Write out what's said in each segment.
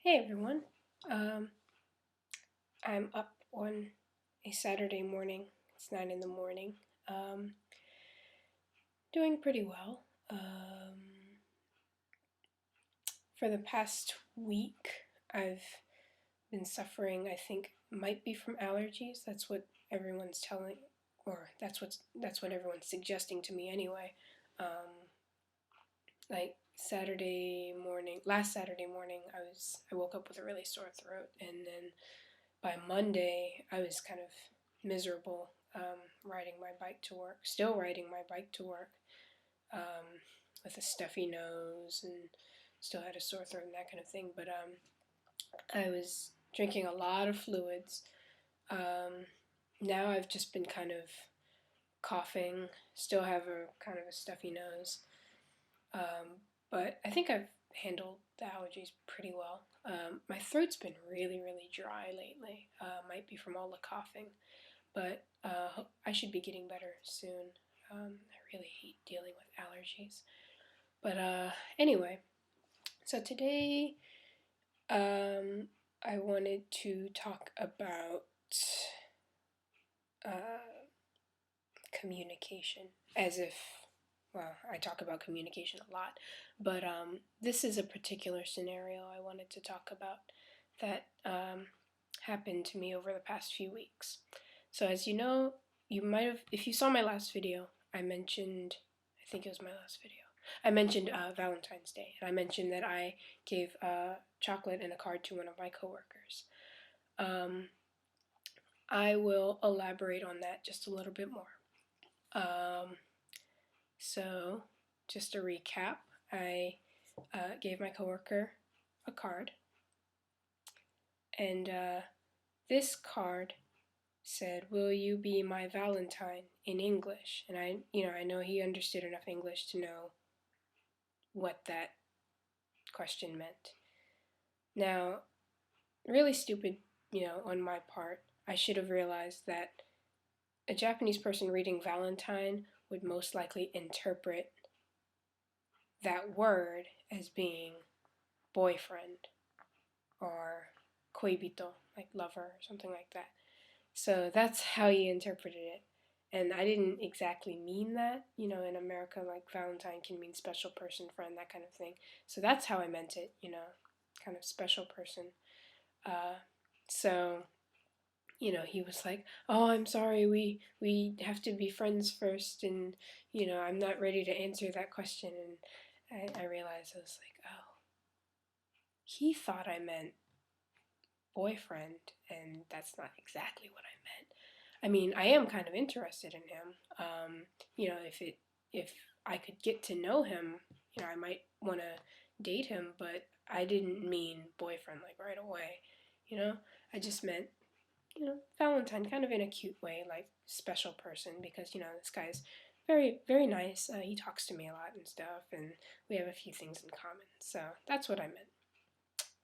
Hey everyone. Um, I'm up on a Saturday morning. It's 9 in the morning. Um, Doing pretty well. For the past week, I've been suffering, I think, might be from allergies. That's what everyone's telling, or that's what everyone's suggesting to me anyway. Um, like last Saturday morning, I woke up with a really sore throat, and then by Monday, I was kind of miserable riding my bike to work, still riding my bike to work with a stuffy nose and still had a sore throat and that kind of thing. But I was drinking a lot of fluids. Um, Now I've just been kind of coughing, still have a kind of a stuffy nose. But I think I've handled the allergies pretty well. My throat's been really, really dry lately. Might be from all the coughing, but I should be getting better soon. I really hate dealing with allergies. But anyway, so today um, I wanted to talk about uh, communication as if, well, I talk about communication a lot, but this is a particular scenario I wanted to talk about that happened to me over the past few weeks. So, as you know, you might have, if you saw my last video, I mentioned, I think it was my last video, I mentioned Valentine's Day, and I mentioned that I gave chocolate and a card to one of my coworkers. Um, I will elaborate on that just a little bit more. Um, So, just to recap, I gave my coworker a card, and this card said, "Will you be my Valentine?" in English, and I know he understood enough English to know what that question meant. Now, really stupid, on my part. I should have realized that a Japanese person reading Valentine would most likely interpret that word as being boyfriend or koibito, like lover or something like that. So that's how he interpreted it. And I didn't exactly mean that. In America, like Valentine can mean special person, friend, that kind of thing. So that's how I meant it, kind of special person. Uh, so, he was like, "Oh, I'm sorry, we have to be friends first, and I'm not ready to answer that question." And I realized I was like, "Oh, he thought I meant boyfriend, and that's not exactly what I meant." I mean, I am kind of interested in him. If I could get to know him, I might want to date him, but I didn't mean boyfriend like right away. I just meant Valentine, kind of in a cute way, like special person, because this guy's very very nice. He talks to me a lot and stuff, and we have a few things in common. So that's what I meant.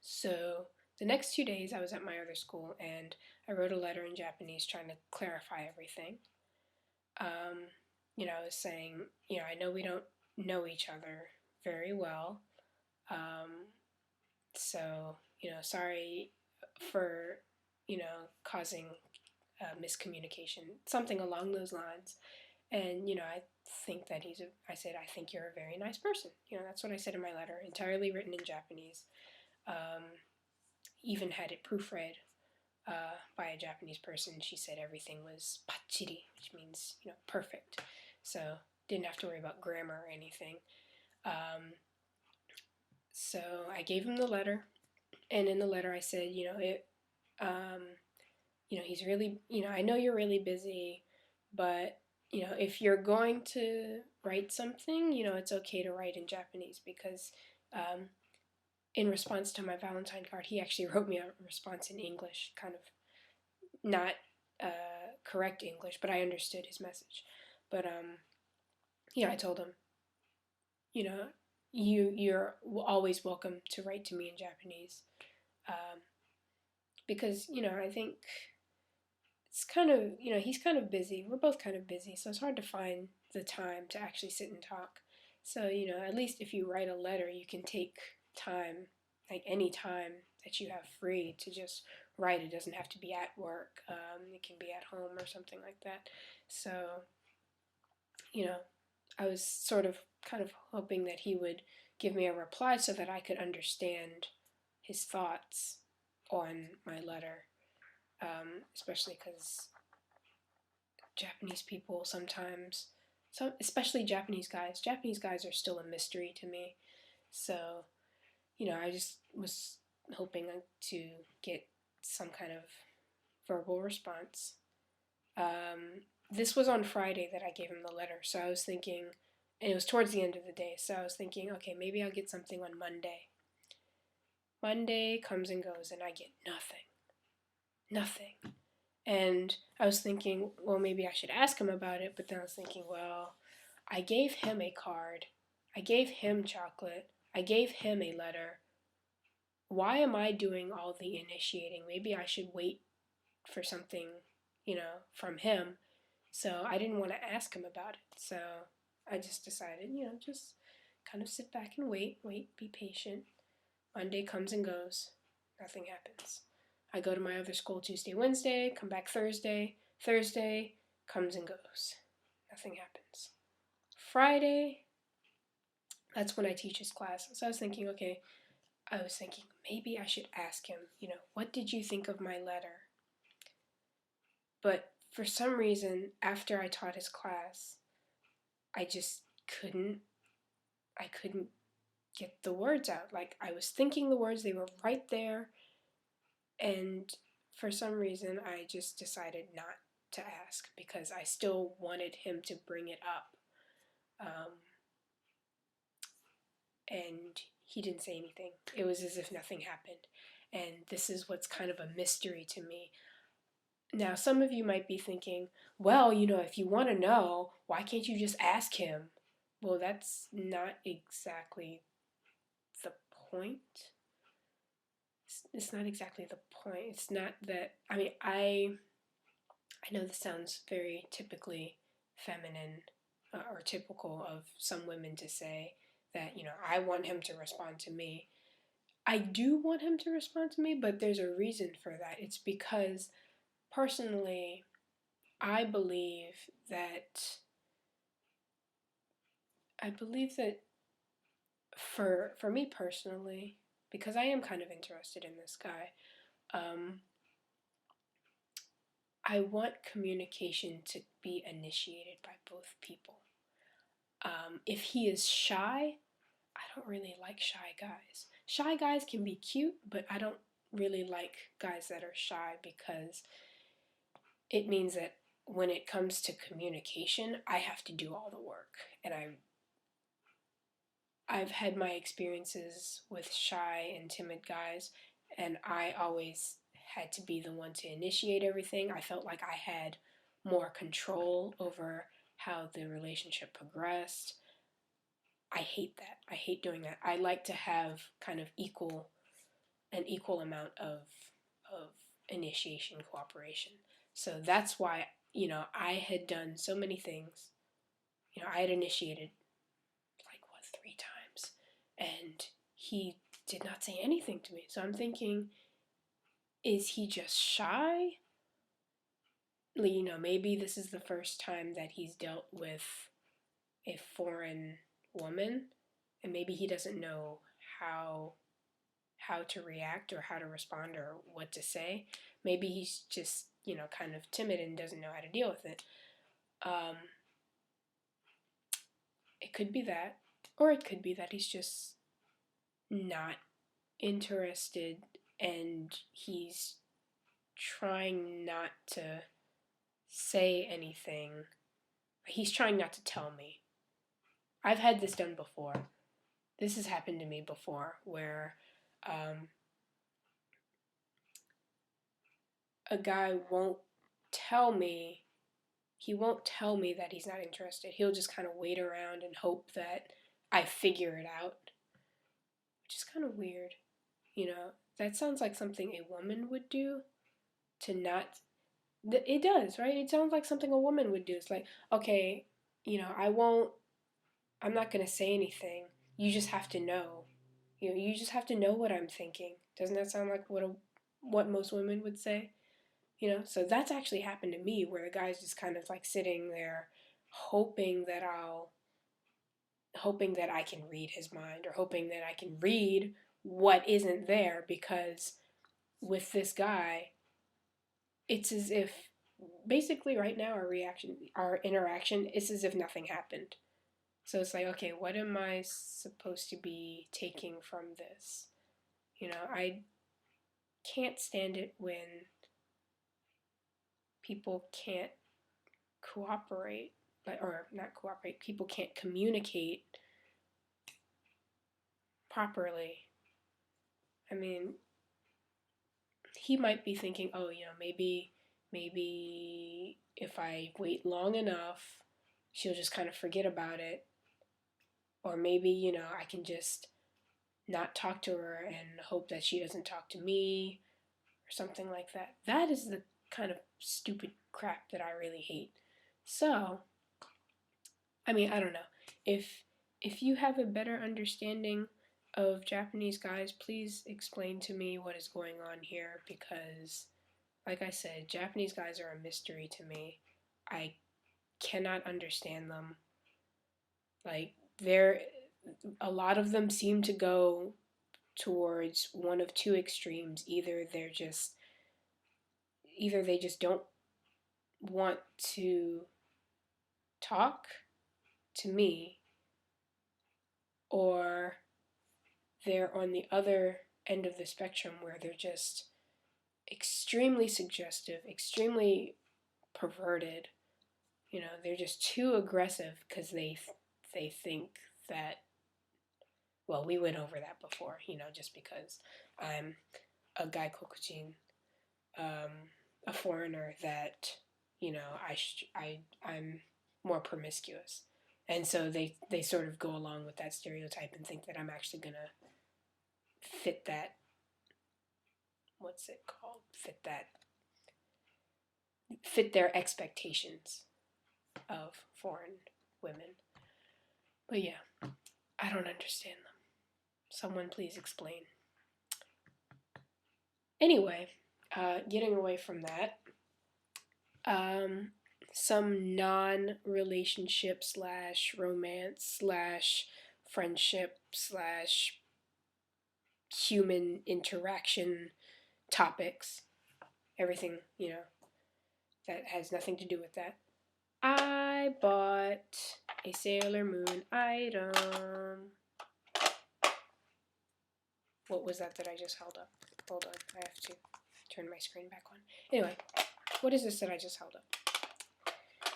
So the next 2 days, I was at my other school and I wrote a letter in Japanese trying to clarify everything. Um, I was saying, I know we don't know each other very well. Um, so, sorry for, causing miscommunication, something along those lines. And, I think that I said, I think you're a very nice person. That's what I said in my letter, entirely written in Japanese. Um, Even had it proofread by a Japanese person. She said everything was pachiri, which means perfect. So didn't have to worry about grammar or anything. Um, so I gave him the letter, and in the letter I said, um, he's really, I know you're really busy, but if you're going to write something, it's okay to write in Japanese because in response to my Valentine card, he actually wrote me a response in English, kind of not correct English, but I understood his message. But I told him, you know, you're always welcome to write to me in Japanese, um, because I think it's kind of he's kind of busy. We're both kind of busy, so it's hard to find the time to actually sit and talk. So at least if you write a letter, you can take time, like any time that you have free to just write. It doesn't have to be at work. It can be at home or something like that. So, you know, I was sort of kind of hoping that he would give me a reply so that I could understand his thoughts on my letter, especially because Japanese people sometimes, especially Japanese guys are still a mystery to me. So, I just was hoping to get some kind of verbal response. This was on Friday that I gave him the letter, so I was thinking, and it was towards the end of the day, so I was thinking, okay, maybe I'll get something on Monday. Monday comes and goes, and I get nothing. Nothing. And I was thinking, well, maybe I should ask him about it, but then I was thinking, well, I gave him a card. I gave him chocolate. I gave him a letter. Why am I doing all the initiating? Maybe I should wait for something, from him. So I didn't want to ask him about it. So I just decided, just kind of sit back and wait, be patient. Monday comes and goes. Nothing happens. I go to my other school Tuesday, Wednesday, come back Thursday. Thursday comes and goes. Nothing happens. Friday, that's when I teach his class. So I was thinking, maybe I should ask him, what did you think of my letter? But for some reason, after I taught his class, I just couldn't get the words out. Like, I was thinking the words, they were right there, and for some reason, I just decided not to ask because I still wanted him to bring it up. And he didn't say anything. It was as if nothing happened. And this is what's kind of a mystery to me. Now, some of you might be thinking, well, if you want to know, why can't you just ask him? Well, that's not exactly the point. It's not exactly the point. It's not that, I know this sounds very typically feminine or typical of some women to say that, I want him to respond to me. I do want him to respond to me, but there's a reason for that. It's because personally, I believe that for me personally, because I am kind of interested in this guy, I want communication to be initiated by both people. If he is shy, I don't really like shy guys. Shy guys can be cute, but I don't really like guys that are shy because it means that when it comes to communication, I have to do all the work. And I've had my experiences with shy and timid guys, and I always had to be the one to initiate everything. I felt like I had more control over how the relationship progressed. I hate that. I hate doing that. I like to have kind of an equal amount of initiation cooperation. So that's why, I had done so many things. I had initiated like 3 times, and he did not say anything to me. So I'm thinking, is he just shy? Maybe this is the first time that he's dealt with a foreign woman, and maybe he doesn't know how to react or how to respond or what to say. Maybe he's just, kind of timid and doesn't know how to deal with it. It could be that, or it could be that he's just not interested and he's trying not to say anything. He's trying not to tell me. I've had this done before. This has happened to me before where a guy won't tell me that he's not interested. He'll just kind of wait around and hope that I figure it out, which is kind of weird. That sounds like something a woman would do to not. It does, right? It sounds like something a woman would do. It's like, okay, I'm not going to say anything. You just have to know, You know, you just have to know what I'm thinking. Doesn't that sound like what most women would say? You know, so that's actually happened to me where the guy's just kind of like sitting there hoping that I can read his mind, or hoping that I can read what isn't there, because with this guy, it's as if basically right now our interaction is as if nothing happened. So it's like, okay, what am I supposed to be taking from this? You know, I can't stand it when people can't cooperate, or not cooperate, people can't communicate properly. I mean, he might be thinking, oh, you know, maybe if I wait long enough, she'll just kind of forget about it. Or maybe, you know, I can just not talk to her and hope that she doesn't talk to me, or something like that. That is the kind of stupid crap that I really hate. So, I mean, I don't know. If you have a better understanding of Japanese guys, please explain to me what is going on here, because like I said, Japanese guys are a mystery to me. I cannot understand them. Like, they're a lot of them seem to go towards one of two extremes. Either they just don't want to talk to me, or they're on the other end of the spectrum where they're just extremely suggestive, extremely perverted. You know, they're just too aggressive because they think that, well, we went over that before, you know, just because I'm a Gaikokujin, um, a foreigner, that, you know, I'm more promiscuous. And so they sort of go along with that stereotype and think that I'm actually gonna fit that, what's it called? Fit their expectations of foreign women. But yeah, I don't understand them. Someone please explain. Anyway, getting away from that, some non-relationship slash romance slash friendship slash human interaction topics, everything, you know, that has nothing to do with that. I bought a Sailor Moon item. What was that I just held up? Hold on, I have to turn my screen back on. Anyway, what is this that I just held up?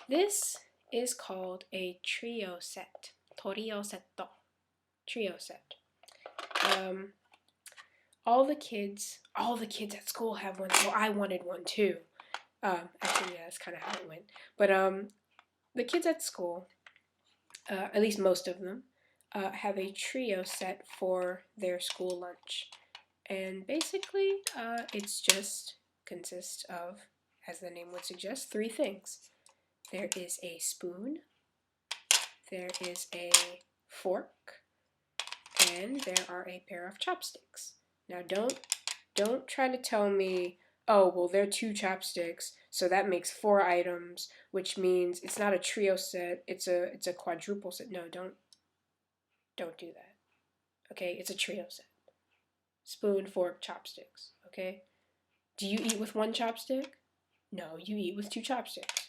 This is called a trio set. Torio setto. Trio set. All the kids at school have one, so I wanted one too. Actually, yeah, that's kind of how it went. But the kids at school, at least most of them, have a trio set for their school lunch. And basically, it's just consists of, as the name would suggest, three things. There is a spoon, there is a fork, and there are a pair of chopsticks. Now don't try to tell me, oh, well, there are two chopsticks, so that makes 4 items, which means it's not a trio set, it's a quadruple set. No, don't do that. Okay, it's a trio set. Spoon, fork, chopsticks. Okay? Do you eat with one chopstick? No, you eat with 2 chopsticks.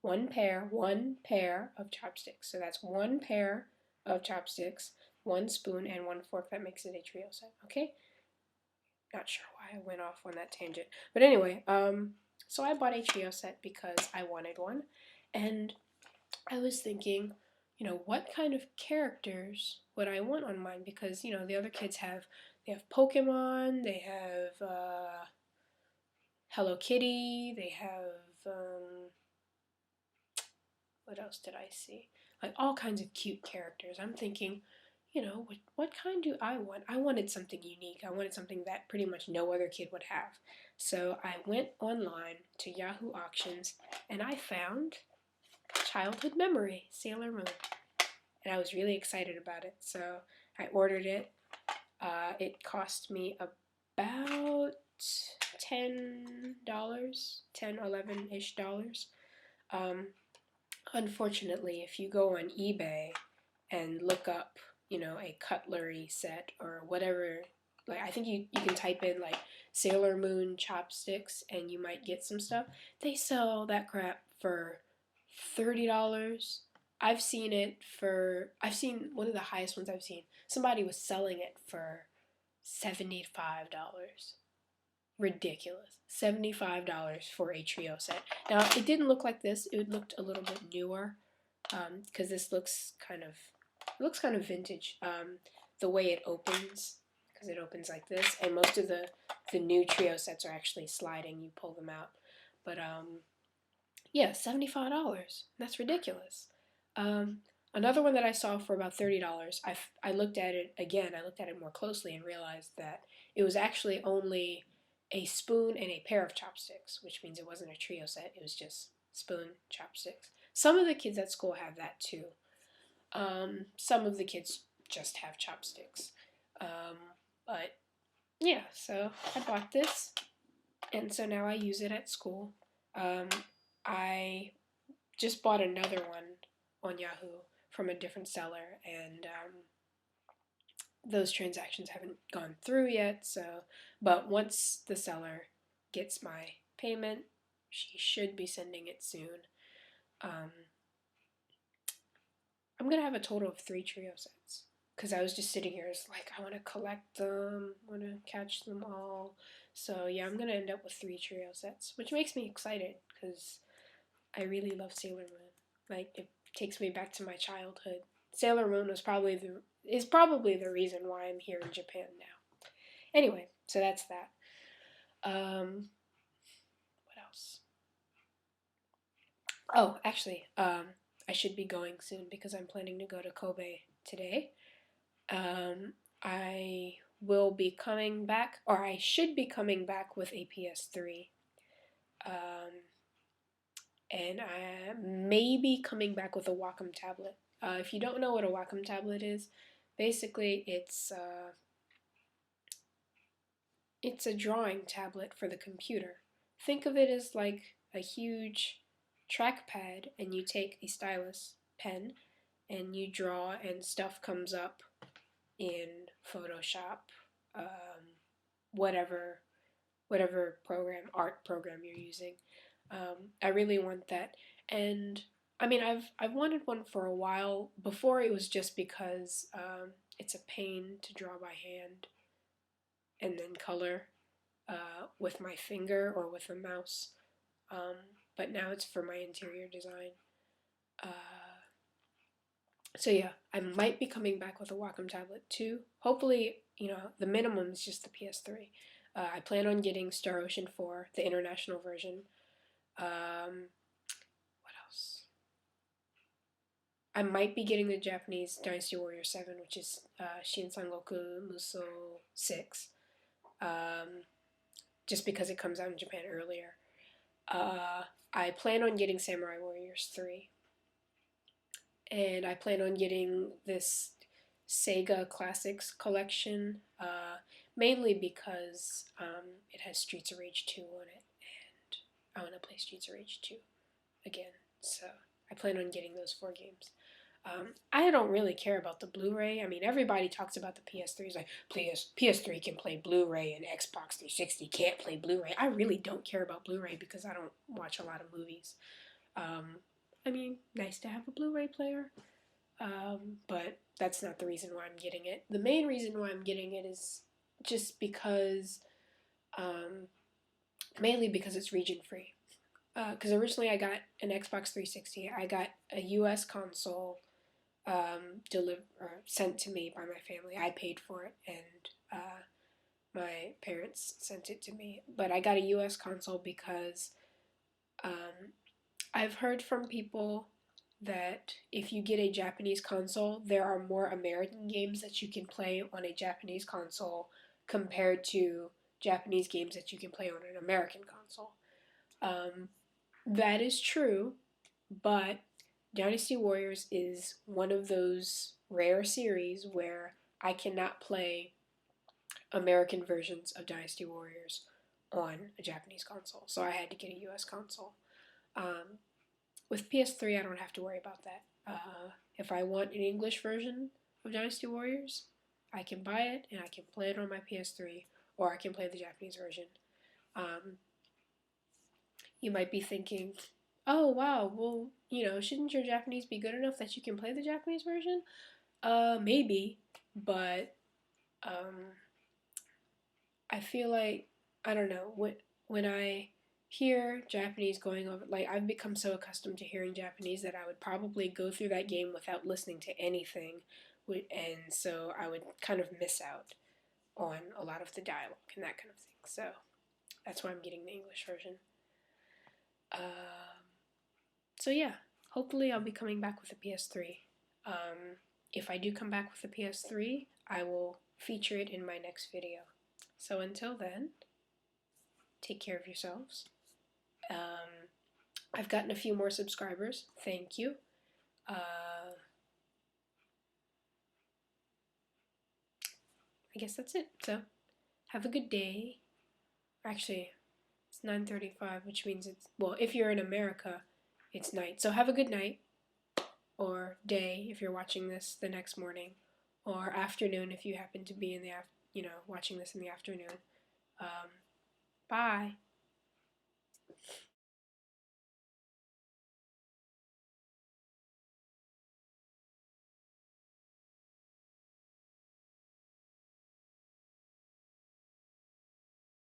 One pair of chopsticks. So that's 1 pair of chopsticks, 1 spoon, and 1 fork. That makes it a trio set, okay? Not sure why I went off on that tangent. But anyway, so I bought a trio set because I wanted one. And I was thinking, you know, what kind of characters would I want on mine? Because, you know, the other kids have Pokemon, they have Hello Kitty, they have, what else did I see? Like all kinds of cute characters. I'm thinking, you know, what kind do I want? I wanted something unique. I wanted something that pretty much no other kid would have. So I went online to Yahoo Auctions and I found Childhood Memory, Sailor Moon. and I was really excited about it. So I ordered it. It cost me about $10, 10, 11-ish dollars. Um, Unfortunately, if you go on eBay and look up, a cutlery set or whatever, like I think you can type in like Sailor Moon chopsticks and you might get some stuff. They sell that crap for $30. I've seen one of the highest ones I've seen. Somebody was selling it for $75. Ridiculous. $75 for a trio set. Now, it didn't look like this. It looked a little bit newer, because this looks kind of vintage. The way it opens, because it opens like this, and most of the new trio sets are actually sliding. You pull them out. But yeah, $75. That's ridiculous. Another one that I saw for about $30. I looked at it again. I looked at it more closely and realized that it was actually only a spoon and a pair of chopsticks, which means it wasn't a trio set. It was just spoon, chopsticks. Some of the kids at school have that too. Some of the kids just have chopsticks. But yeah, so I bought this, and so now I use it at school. I just bought another one on Yahoo from a different seller, and those transactions haven't gone through yet. But once the seller gets my payment, she should be sending it soon. Um, I'm gonna have a total of 3 trio sets because I was just sitting here, it's like I want to collect them, want to catch them all. So yeah, I'm gonna end up with 3 trio sets, which makes me excited because I really love Sailor Moon. Like, it takes me back to my childhood. Sailor Moon is probably the reason why I'm here in Japan now. Anyway, so that's that. What else? Oh, actually, I should be going soon because I'm planning to go to Kobe today. I will be coming back, or I should be coming back with a PS3. Um, and I may be coming back with a Wacom tablet. If you don't know what a Wacom tablet is, basically it's a drawing tablet for the computer. Think of it as like a huge trackpad, and you take a stylus pen and you draw, and stuff comes up in Photoshop, whatever art program you're using. I really want that, and I mean I've wanted one for a while. Before, it was just because it's a pain to draw by hand and then color with my finger or with a mouse. But now it's for my interior design. Uh, so yeah, I might be coming back with a Wacom tablet too. Hopefully, the minimum is just the PS3. I plan on getting Star Ocean 4, the international version. What else? I might be getting the Japanese Dynasty Warrior 7, which is Shin Sangoku Musou 6, just because it comes out in Japan earlier. I plan on getting Samurai Warriors 3. And I plan on getting this Sega Classics collection, mainly because it has Streets of Rage 2 on it, and I want to play Streets of Rage 2 again. So I plan on getting those 4 games. I don't really care about the Blu-ray. I mean, everybody talks about the PS3. It's like, PS3 can play Blu-ray and Xbox 360 can't play Blu-ray. I really don't care about Blu-ray because I don't watch a lot of movies. I mean, nice to have a Blu-ray player, but that's not the reason why I'm getting it. The main reason why I'm getting it is just because, mainly because it's region free. Because originally I got an Xbox 360, I got a U.S. console sent to me by my family. I paid for it, and my parents sent it to me. But I got a U.S. console because I've heard from people that if you get a Japanese console, there are more American games that you can play on a Japanese console compared to Japanese games that you can play on an American console. That is true, but Dynasty Warriors is one of those rare series where I cannot play American versions of Dynasty Warriors on a Japanese console, so I had to get a US console. Um, with PS3, I don't have to worry about that. If I want an English version of Dynasty Warriors, I can buy it and I can play it on my PS3, or I can play the Japanese version. Um, you might be thinking, oh wow, well, shouldn't your Japanese be good enough that you can play the Japanese version? Maybe, but um, I feel like, I don't know, when I hear Japanese going over, like, I've become so accustomed to hearing Japanese that I would probably go through that game without listening to anything, and so I would kind of miss out on a lot of the dialogue and that kind of thing. So that's why I'm getting the English version. So yeah, hopefully I'll be coming back with a PS3. If I do come back with a PS3, I will feature it in my next video. So until then, take care of yourselves. I've gotten a few more subscribers. Thank you. I guess that's it. So have a good day. Actually, it's 9:35, which means it's, well, if you're in America, it's night. So have a good night, or day if you're watching this the next morning, or afternoon if you happen to be in the watching this in the afternoon. Bye.